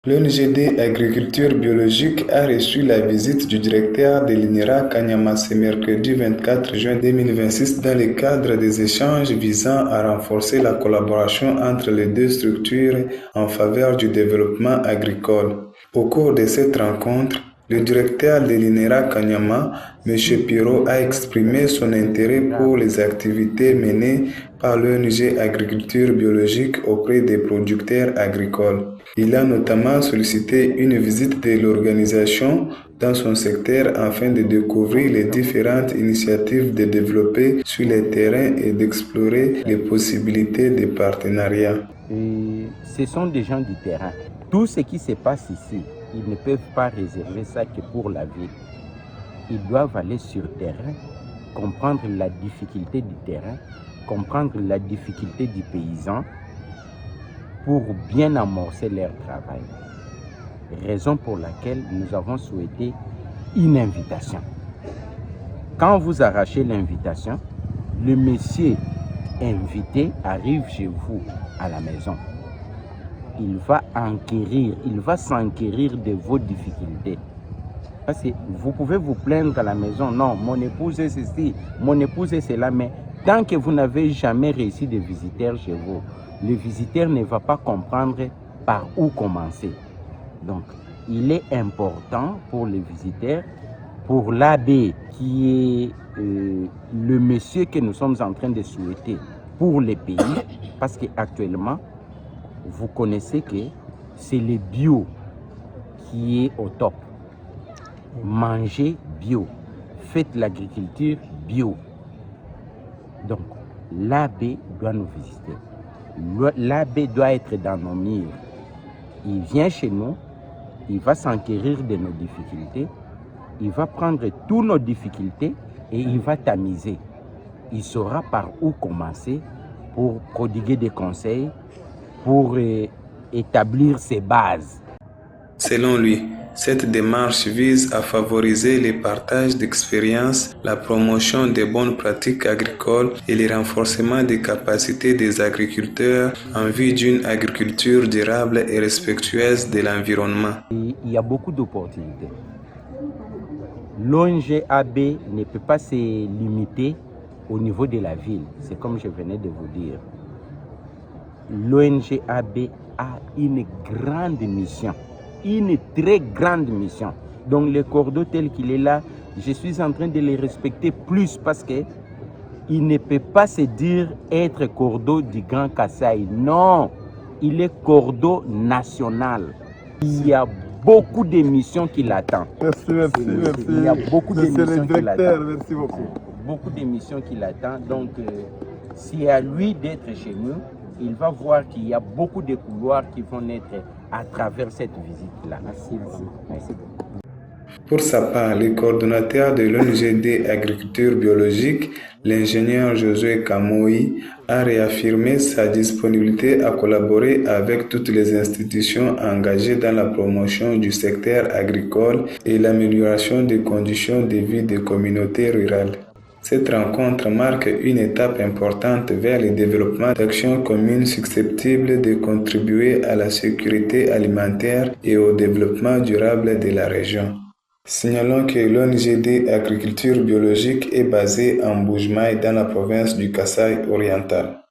L'ONGD Agriculture biologique a reçu la visite du directeur de l'INRA Kanyama ce mercredi 24 juin 2026 dans le cadre des échanges visant à renforcer la collaboration entre les deux structures en faveur du développement agricole. Au cours de cette rencontre, le directeur de l'INRA Kanyama, M. Piro, a exprimé son intérêt pour les activités menées par l'ONG Agriculture biologique auprès des producteurs agricoles. Il a notamment sollicité une visite de l'organisation dans son secteur afin de découvrir les différentes initiatives de développer sur le terrain et d'explorer les possibilités de partenariat. Ce sont des gens du terrain. Tout ce qui se passe ici, ils ne peuvent pas réserver ça que pour la ville. Ils doivent aller sur le terrain, comprendre la difficulté du terrain, comprendre la difficulté du paysan pour bien amorcer leur travail. Raison pour laquelle nous avons souhaité une invitation. Quand vous arrachez l'invitation, le monsieur invité arrive chez vous à la maison. Il va s'enquérir de vos difficultés. Parce que vous pouvez vous plaindre à la maison, non, mon épouse est ceci, mon épouse est cela, mais tant que vous n'avez jamais reçu de visiteurs chez vous, le visiteur ne va pas comprendre par où commencer. Donc, il est important pour le visiteur, pour l'abbé qui est le monsieur que nous sommes en train de souhaiter pour les pays, parce qu'actuellement, vous connaissez que c'est le bio qui est au top. Mangez bio, faites l'agriculture bio. Donc, l'abbé doit nous visiter. L'abbé doit être dans nos murs. Il vient chez nous, il va s'enquérir de nos difficultés, il va prendre toutes nos difficultés et il va tamiser. Il saura par où commencer pour prodiguer des conseils, pour établir ses bases. Selon lui, cette démarche vise à favoriser le partage d'expériences, la promotion des bonnes pratiques agricoles et le renforcement des capacités des agriculteurs en vue d'une agriculture durable et respectueuse de l'environnement. Il y a beaucoup d'opportunités. L'ONG-AB ne peut pas se limiter au niveau de la ville. C'est comme je venais de vous dire. L'ONG-AB a une grande mission. Une très grande mission. Donc le cordeau tel qu'il est là, je suis en train de le respecter plus parce que il ne peut pas se dire être cordeau du Grand Kasaï. Non, il est cordeau national. Il y a beaucoup de missions qui l'attendent. Merci. Il y a beaucoup de missions qui l'attendent. Merci beaucoup. Beaucoup de missions qui l'attendent. Donc, c'est à lui d'être chez nous. Il va voir qu'il y a beaucoup de couloirs qui vont naître à travers cette visite-là. Merci beaucoup. Pour sa part, le coordonnateur de l'ONGD Agriculture biologique, l'ingénieur Josué Kamoi, a réaffirmé sa disponibilité à collaborer avec toutes les institutions engagées dans la promotion du secteur agricole et l'amélioration des conditions de vie des communautés rurales. Cette rencontre marque une étape importante vers le développement d'actions communes susceptibles de contribuer à la sécurité alimentaire et au développement durable de la région. Signalons que l'ONGD Agriculture biologique est basée en Mbuji-Mayi dans la province du Kasaï oriental.